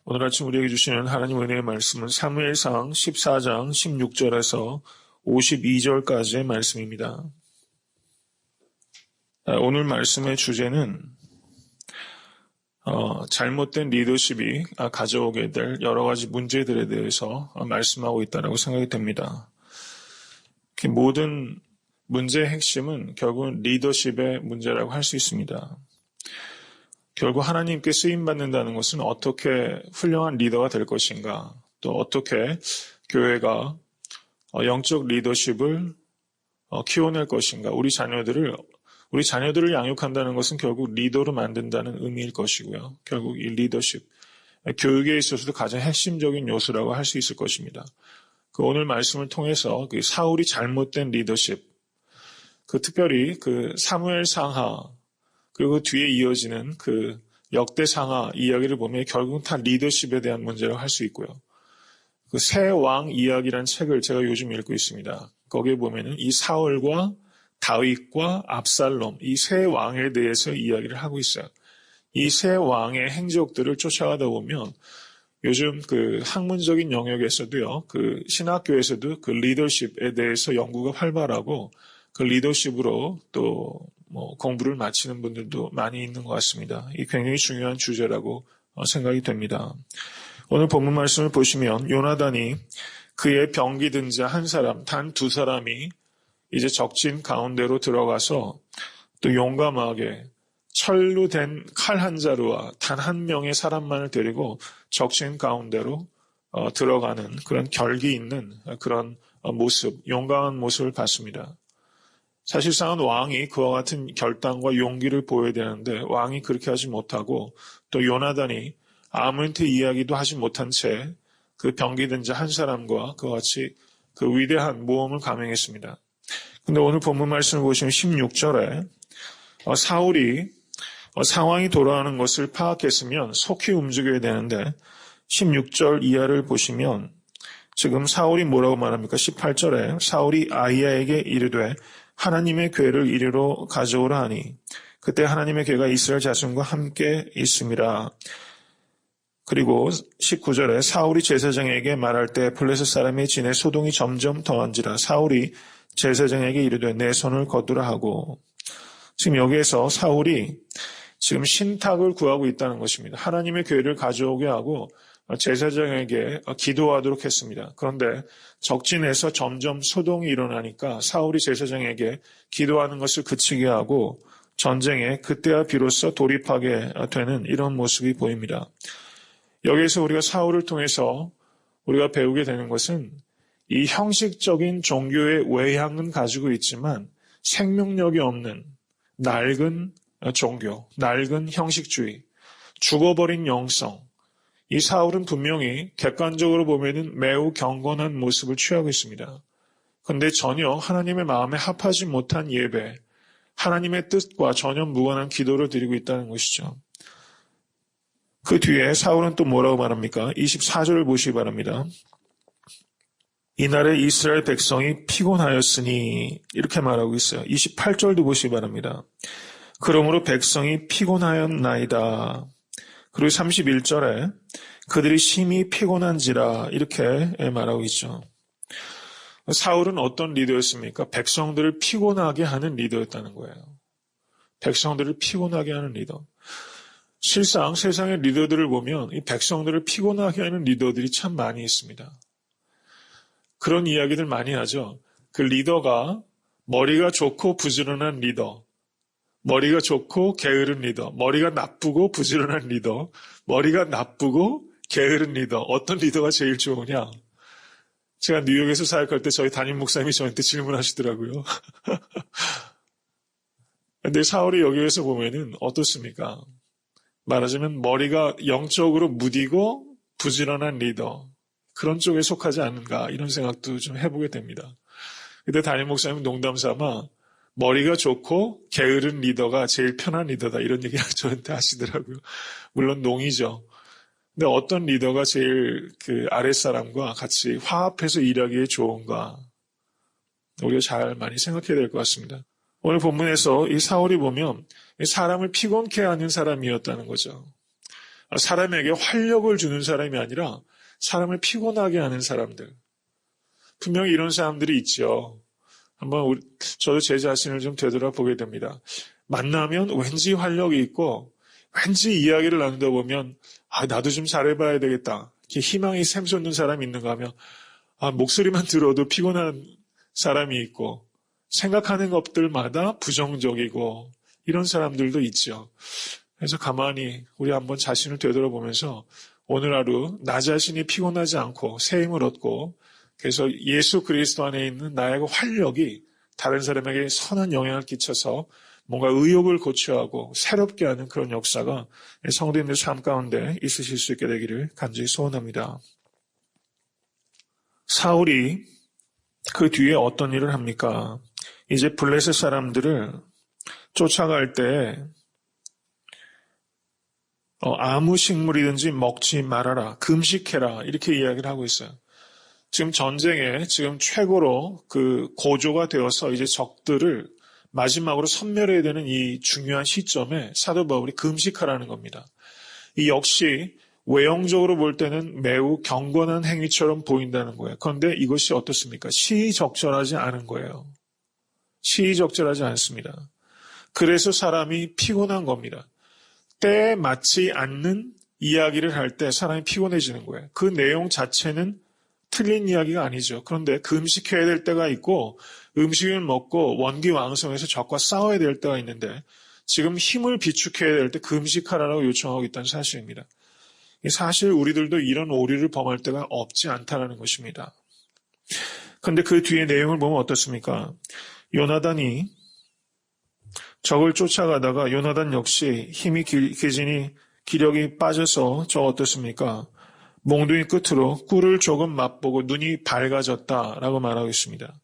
오늘 아침 우리에게 주시는 하나님 은혜의 말씀은 사무엘상 14장 16절에서 52절까지의 말씀입니다. 오늘 말씀의 주제는 잘못된 리더십이 가져오게 될 여러 가지 문제들에 대해서 말씀하고 있다고 생각이 됩니다. 모든 문제의 핵심은 결국은 리더십의 문제라고 할 수 있습니다. 결국 하나님께 쓰임받는다는 것은 어떻게 훌륭한 리더가 될 것인가, 또 어떻게 교회가 영적 리더십을 키워낼 것인가, 우리 자녀들을 양육한다는 것은 결국 리더로 만든다는 의미일 것이고요. 결국 이 리더십, 교육에 있어서도 가장 핵심적인 요소라고 할 수 있을 것입니다. 오늘 말씀을 통해서 사울이 잘못된 리더십, 특별히 사무엘 상하, 그리고 뒤에 이어지는 역대 상하 이야기를 보면 결국은 다 리더십에 대한 문제라고 할 수 있고요. 새 왕 이야기라는 책을 제가 요즘 읽고 있습니다. 거기에 보면은 이 사울과 다윗과 압살롬, 이 세 왕에 대해서 이야기를 하고 있어요. 이 세 왕의 행적들을 쫓아가다 보면 요즘 학문적인 영역에서도요, 신학교에서도 리더십에 대해서 연구가 활발하고 리더십으로 또 공부를 마치는 분들도 많이 있는 것 같습니다. 이 굉장히 중요한 주제라고 생각이 됩니다. 오늘 본문 말씀을 보시면 요나단이 그의 병기 든 자 한 사람, 단 두 사람이 이제 적진 가운데로 들어가서 또 용감하게 철로 된 칼 한 자루와 단 한 명의 사람만을 데리고 적진 가운데로 들어가는 그런 결기 있는 그런 모습, 용감한 모습을 봤습니다. 사실상은 왕이 그와 같은 결단과 용기를 보여야 되는데 왕이 그렇게 하지 못하고 또 요나단이 아무한테 이야기도 하지 못한 채 병기 든 자 한 사람과 그와 같이 위대한 모험을 감행했습니다. 근데 오늘 본문 말씀을 보시면 16절에 사울이 상황이 돌아가는 것을 파악했으면 속히 움직여야 되는데 16절 이하를 보시면 지금 사울이 뭐라고 말합니까? 18절에 사울이 아히야에게 이르되 하나님의 궤를 이리로 가져오라 하니 그때 하나님의 궤가 이스라엘 자손과 함께 있음이라. 그리고 19절에 사울이 제사장에게 말할 때 블레셋 사람의 진에 소동이 점점 더한지라 사울이 제사장에게 이르되 내 손을 거두라 하고, 지금 여기에서 사울이 지금 신탁을 구하고 있다는 것입니다. 하나님의 궤를 가져오게 하고 제사장에게 기도하도록 했습니다. 그런데 적진에서 점점 소동이 일어나니까 사울이 제사장에게 기도하는 것을 그치게 하고 전쟁에 그때야 비로소 돌입하게 되는 이런 모습이 보입니다. 여기에서 우리가 사울을 통해서 우리가 배우게 되는 것은 이 형식적인 종교의 외향은 가지고 있지만 생명력이 없는 낡은 종교, 낡은 형식주의, 죽어버린 영성, 이 사울은 분명히 객관적으로 보면은 매우 경건한 모습을 취하고 있습니다. 그런데 전혀 하나님의 마음에 합하지 못한 예배, 하나님의 뜻과 전혀 무관한 기도를 드리고 있다는 것이죠. 그 뒤에 사울은 또 뭐라고 말합니까? 24절을 보시기 바랍니다. 이날에 이스라엘 백성이 피곤하였으니 이렇게 말하고 있어요. 28절도 보시기 바랍니다. 그러므로 백성이 피곤하였나이다. 그리고 31절에 그들이 심히 피곤한지라 이렇게 말하고 있죠. 사울은 어떤 리더였습니까? 백성들을 피곤하게 하는 리더였다는 거예요. 백성들을 피곤하게 하는 리더. 실상 세상의 리더들을 보면 이 백성들을 피곤하게 하는 리더들이 참 많이 있습니다. 그런 이야기들 많이 하죠. 그 리더가 머리가 좋고 부지런한 리더, 머리가 좋고 게으른 리더, 머리가 나쁘고 부지런한 리더, 머리가 나쁘고 게으른 리더, 어떤 리더가 제일 좋으냐? 제가 뉴욕에서 사역할 때 저희 담임 목사님이 저한테 질문하시더라고요. 근데 사울이 여기에서 보면은 어떻습니까? 말하자면 머리가 영적으로 무디고 부지런한 리더, 그런 쪽에 속하지 않은가 이런 생각도 좀 해보게 됩니다. 그때 담임 목사님은 농담삼아 머리가 좋고 게으른 리더가 제일 편한 리더다 이런 얘기를 저한테 하시더라고요. 물론 농이죠. 근데 어떤 리더가 제일 아랫사람과 같이 화합해서 일하기에 좋은가? 우리가 잘 많이 생각해야 될 것 같습니다. 오늘 본문에서 이 사울이 보면 사람을 피곤케 하는 사람이었다는 거죠. 사람에게 활력을 주는 사람이 아니라 사람을 피곤하게 하는 사람들. 분명히 이런 사람들이 있죠. 한번 저도 제 자신을 좀 되돌아보게 됩니다. 만나면 왠지 활력이 있고 왠지 이야기를 나누다 보면 나도 좀 잘해봐야 되겠다. 이렇게 희망이 샘솟는 사람이 있는가 하면 목소리만 들어도 피곤한 사람이 있고 생각하는 것들마다 부정적이고 이런 사람들도 있죠. 그래서 가만히 우리 한번 자신을 되돌아보면서 오늘 하루 나 자신이 피곤하지 않고 새 힘을 얻고 그래서 예수 그리스도 안에 있는 나의 활력이 다른 사람에게 선한 영향을 끼쳐서 뭔가 의욕을 고취하고 새롭게 하는 그런 역사가 성도님들 삶 가운데 있으실 수 있게 되기를 간절히 소원합니다. 사울이 그 뒤에 어떤 일을 합니까? 이제 블레셋 사람들을 쫓아갈 때 아무 식물이든지 먹지 말아라, 금식해라 이렇게 이야기를 하고 있어요. 지금 전쟁에 지금 최고로 그 고조가 되어서 이제 적들을 마지막으로 섬멸해야 되는 이 중요한 시점에 사도 바울이 금식하라는 겁니다. 이 역시 외형적으로 볼 때는 매우 경건한 행위처럼 보인다는 거예요. 그런데 이것이 어떻습니까? 시의적절하지 않은 거예요. 시의적절하지 않습니다. 그래서 사람이 피곤한 겁니다. 때에 맞지 않는 이야기를 할 때 사람이 피곤해지는 거예요. 그 내용 자체는 틀린 이야기가 아니죠. 그런데 금식해야 될 때가 있고 음식을 먹고 원기왕성해서 적과 싸워야 될 때가 있는데 지금 힘을 비축해야 될 때 금식하라고 요청하고 있다는 사실입니다. 사실 우리들도 이런 오류를 범할 때가 없지 않다는 것입니다. 그런데 그 뒤에 내용을 보면 어떻습니까? 요나단이 적을 쫓아가다가 요나단 역시 힘이 기진이 기력이 빠져서 저 어떻습니까? 몽둥이 끝으로 꿀을 조금 맛보고 눈이 밝아졌다라고 말하고 있습니다.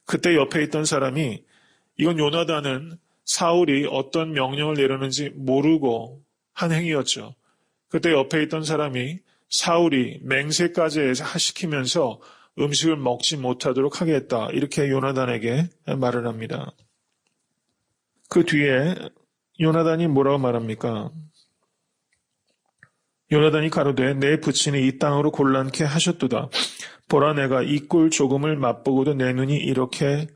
그때 옆에 있던 사람이 이건 요나단은 사울이 어떤 명령을 내렸는지 모르고 한 행위였죠. 그때 옆에 있던 사람이 사울이 맹세까지 시키면서 음식을 먹지 못하도록 하겠다 이렇게 요나단에게 말을 합니다. 그 뒤에 요나단이 뭐라고 말합니까? 요나단이 가로되 내 부친이 이 땅으로 곤란케 하셨도다. 보라 내가 이 꿀 조금을 맛보고도 내 눈이 이렇게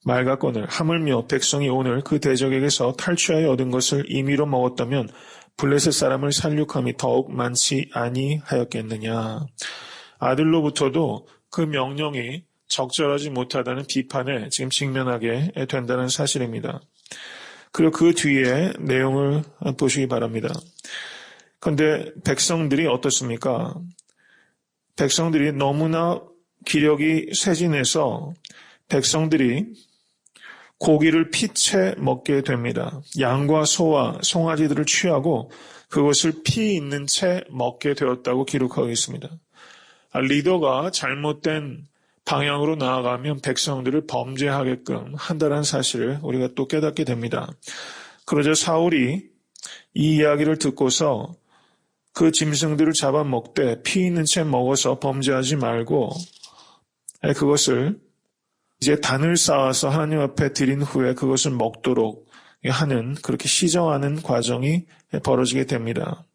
맑았거늘 하물며 백성이 오늘 그 대적에게서 탈취하여 얻은 것을 임의로 먹었다면 블레셋 사람을 살육함이 더욱 많지 아니하였겠느냐. 아들로부터도 그 명령이 적절하지 못하다는 비판에 지금 직면하게 된다는 사실입니다. 그리고 그 뒤에 내용을 보시기 바랍니다. 그런데 백성들이 어떻습니까? 백성들이 너무나 기력이 쇠진해서 백성들이 고기를 피채 먹게 됩니다. 양과 소와 송아지들을 취하고 그것을 피 있는 채 먹게 되었다고 기록하고 있습니다. 리더가 잘못된 방향으로 나아가면 백성들을 범죄하게끔 한다는 사실을 우리가 또 깨닫게 됩니다. 그러자 사울이 이 이야기를 듣고서 그 짐승들을 잡아먹되 피 있는 채 먹어서 범죄하지 말고 그것을 이제 단을 쌓아서 하나님 앞에 드린 후에 그것을 먹도록 하는 그렇게 시정하는 과정이 벌어지게 됩니다.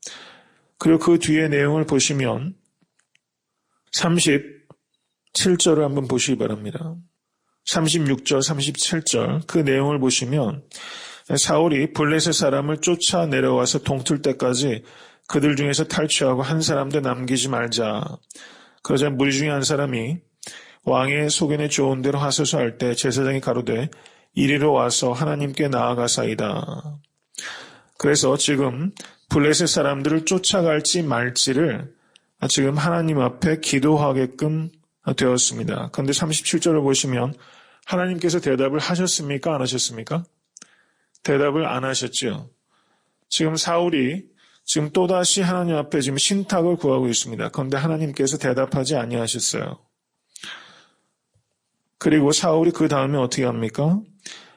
그리고 그 뒤에 내용을 보시면 37절을 한번 보시기 바랍니다. 36절, 37절 그 내용을 보시면 사울이 블레셋 사람을 쫓아 내려와서 동틀 때까지 그들 중에서 탈취하고 한 사람도 남기지 말자. 그러자 무리 중에 한 사람이 왕의 소견에 좋은 대로 하소서할 때 제사장이 가로되 이리로 와서 하나님께 나아가사이다. 그래서 지금 블레셋 사람들을 쫓아갈지 말지를 지금 하나님 앞에 기도하게끔 되었습니다. 그런데 37절을 보시면 하나님께서 대답을 하셨습니까? 안 하셨습니까? 대답을 안 하셨죠. 지금 사울이 지금 또다시 하나님 앞에 지금 신탁을 구하고 있습니다. 그런데 하나님께서 대답하지 아니하셨어요. 그리고 사울이 그 다음에 어떻게 합니까?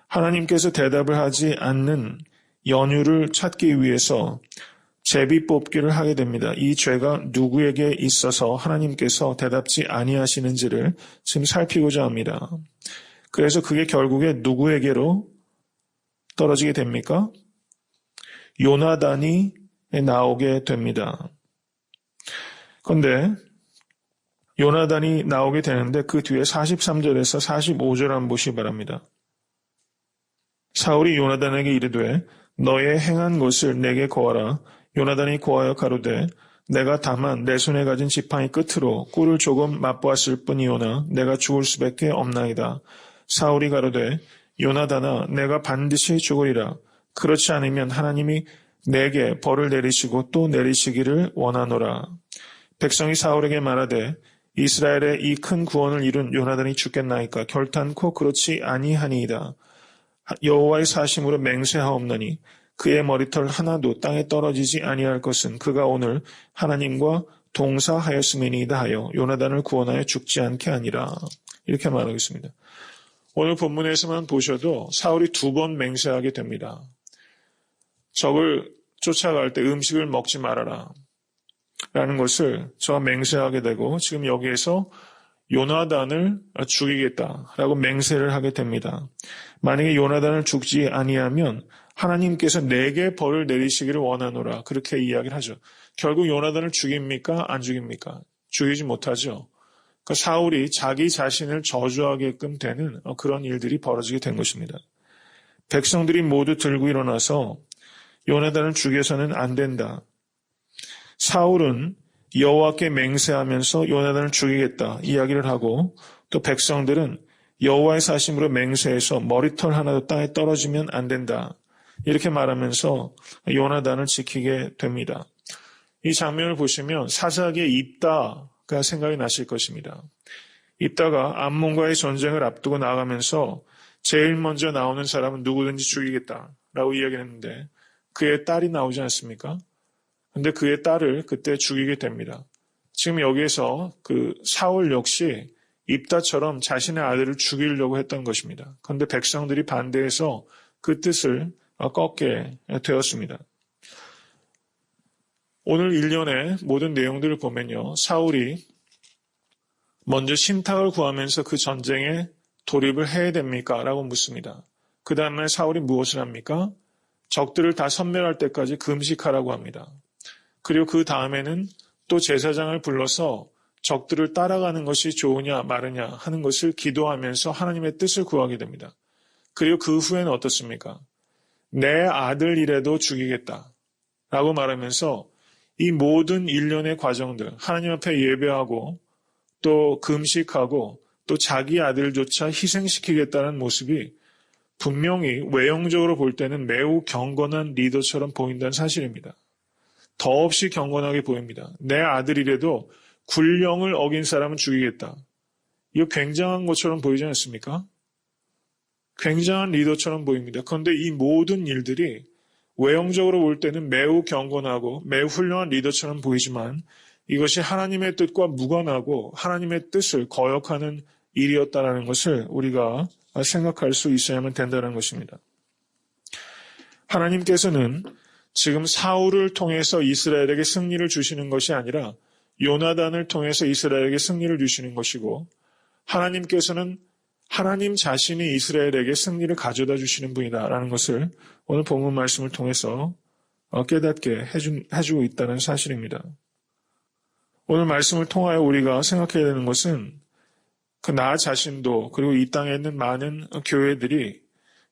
하나님께서 대답을 하지 않는 연유를 찾기 위해서 제비 뽑기를 하게 됩니다. 이 죄가 누구에게 있어서 하나님께서 대답지 아니하시는지를 지금 살피고자 합니다. 그래서 그게 결국에 누구에게로 떨어지게 됩니까? 요나단이 나오게 됩니다. 그런데 요나단이 나오게 되는데 그 뒤에 43절에서 45절 한번 보시기 바랍니다. 사울이 요나단에게 이르되 너의 행한 것을 내게 고하라. 요나단이 고하여 가로되 내가 다만 내 손에 가진 지팡이 끝으로 꿀을 조금 맛보았을 뿐이오나 내가 죽을 수밖에 없나이다. 사울이 가로되 요나단아 내가 반드시 죽으리라. 그렇지 않으면 하나님이 내게 벌을 내리시고 또 내리시기를 원하노라. 백성이 사울에게 말하되 이스라엘의 이 큰 구원을 이룬 요나단이 죽겠나이까 결탄코 그렇지 아니하니이다. 여호와의 사심으로 맹세하옵나니 그의 머리털 하나도 땅에 떨어지지 아니할 것은 그가 오늘 하나님과 동사하였음이니이다 하여 요나단을 구원하여 죽지 않게 하니라. 이렇게 말하고 있습니다. 오늘 본문에서만 보셔도 사울이 2번 맹세하게 됩니다. 적을 쫓아갈 때 음식을 먹지 말아라 라는 것을 저가 맹세하게 되고 지금 여기에서 요나단을 죽이겠다라고 맹세를 하게 됩니다. 만약에 요나단을 죽지 아니하면 하나님께서 내게 벌을 내리시기를 원하노라 그렇게 이야기를 하죠. 결국 요나단을 죽입니까? 안 죽입니까? 죽이지 못하죠. 그러니까 사울이 자기 자신을 저주하게끔 되는 그런 일들이 벌어지게 된 것입니다. 백성들이 모두 들고 일어나서 요나단을 죽여서는 안 된다. 사울은 여호와께 맹세하면서 요나단을 죽이겠다 이야기를 하고 또 백성들은 여호와의 사심으로 맹세해서 머리털 하나도 땅에 떨어지면 안 된다. 이렇게 말하면서 요나단을 지키게 됩니다. 이 장면을 보시면 사사기의 입다가 생각이 나실 것입니다. 입다가 암몬과의 전쟁을 앞두고 나가면서 제일 먼저 나오는 사람은 누구든지 죽이겠다라고 이야기했는데 그의 딸이 나오지 않습니까? 근데 그의 딸을 그때 죽이게 됩니다. 지금 여기에서 그 사울 역시 입다처럼 자신의 아들을 죽이려고 했던 것입니다. 그런데 백성들이 반대해서 그 뜻을 꺾게 되었습니다. 오늘 일련의 모든 내용들을 보면요. 사울이 먼저 신탁을 구하면서 그 전쟁에 돌입을 해야 됩니까? 라고 묻습니다. 그 다음에 사울이 무엇을 합니까? 적들을 다 섬멸할 때까지 금식하라고 합니다. 그리고 그 다음에는 또 제사장을 불러서 적들을 따라가는 것이 좋으냐 마르냐 하는 것을 기도하면서 하나님의 뜻을 구하게 됩니다. 그리고 그 후에는 어떻습니까? 내 아들이라도 죽이겠다 라고 말하면서 이 모든 일련의 과정들 하나님 앞에 예배하고 또 금식하고 또 자기 아들조차 희생시키겠다는 모습이 분명히 외형적으로 볼 때는 매우 경건한 리더처럼 보인다는 사실입니다. 더없이 경건하게 보입니다. 내 아들이라도 굴령을 어긴 사람은 죽이겠다. 이거 굉장한 것처럼 보이지 않습니까? 굉장한 리더처럼 보입니다. 그런데 이 모든 일들이 외형적으로 볼 때는 매우 경건하고 매우 훌륭한 리더처럼 보이지만 이것이 하나님의 뜻과 무관하고 하나님의 뜻을 거역하는 일이었다는 것을 우리가 생각할 수 있어야만 된다는 것입니다. 하나님께서는 지금 사울을 통해서 이스라엘에게 승리를 주시는 것이 아니라 요나단을 통해서 이스라엘에게 승리를 주시는 것이고 하나님께서는 하나님 자신이 이스라엘에게 승리를 가져다 주시는 분이다라는 것을 오늘 본문 말씀을 통해서 깨닫게 해주고 있다는 사실입니다. 오늘 말씀을 통하여 우리가 생각해야 되는 것은 그 나 자신도 그리고 이 땅에 있는 많은 교회들이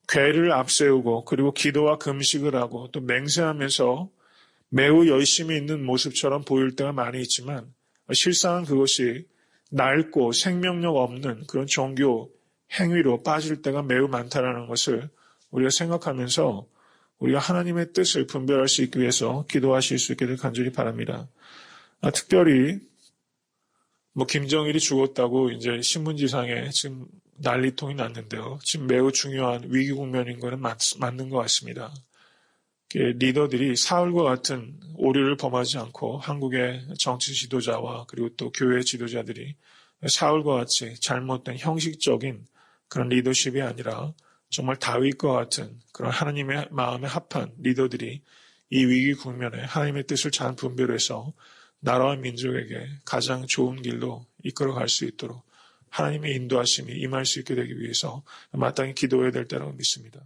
궤를 앞세우고 그리고 기도와 금식을 하고 또 맹세하면서 매우 열심히 있는 모습처럼 보일 때가 많이 있지만 실상은 그것이 낡고 생명력 없는 그런 종교 행위로 빠질 때가 매우 많다는 것을 우리가 생각하면서 우리가 하나님의 뜻을 분별할 수 있기 위해서 기도하실 수 있게 될 간절히 바랍니다. 특별히 김정일이 죽었다고 이제 신문지상에 지금 난리통이 났는데요. 지금 매우 중요한 위기 국면인 것은 맞는 것 같습니다. 리더들이 사울과 같은 오류를 범하지 않고 한국의 정치 지도자와 그리고 또 교회 지도자들이 사울과 같이 잘못된 형식적인 그런 리더십이 아니라 정말 다윗과 같은 그런 하나님의 마음에 합한 리더들이 이 위기 국면에 하나님의 뜻을 잘 분별해서 나라와 민족에게 가장 좋은 길로 이끌어갈 수 있도록 하나님의 인도하심이 임할 수 있게 되기 위해서 마땅히 기도해야 될 때라고 믿습니다.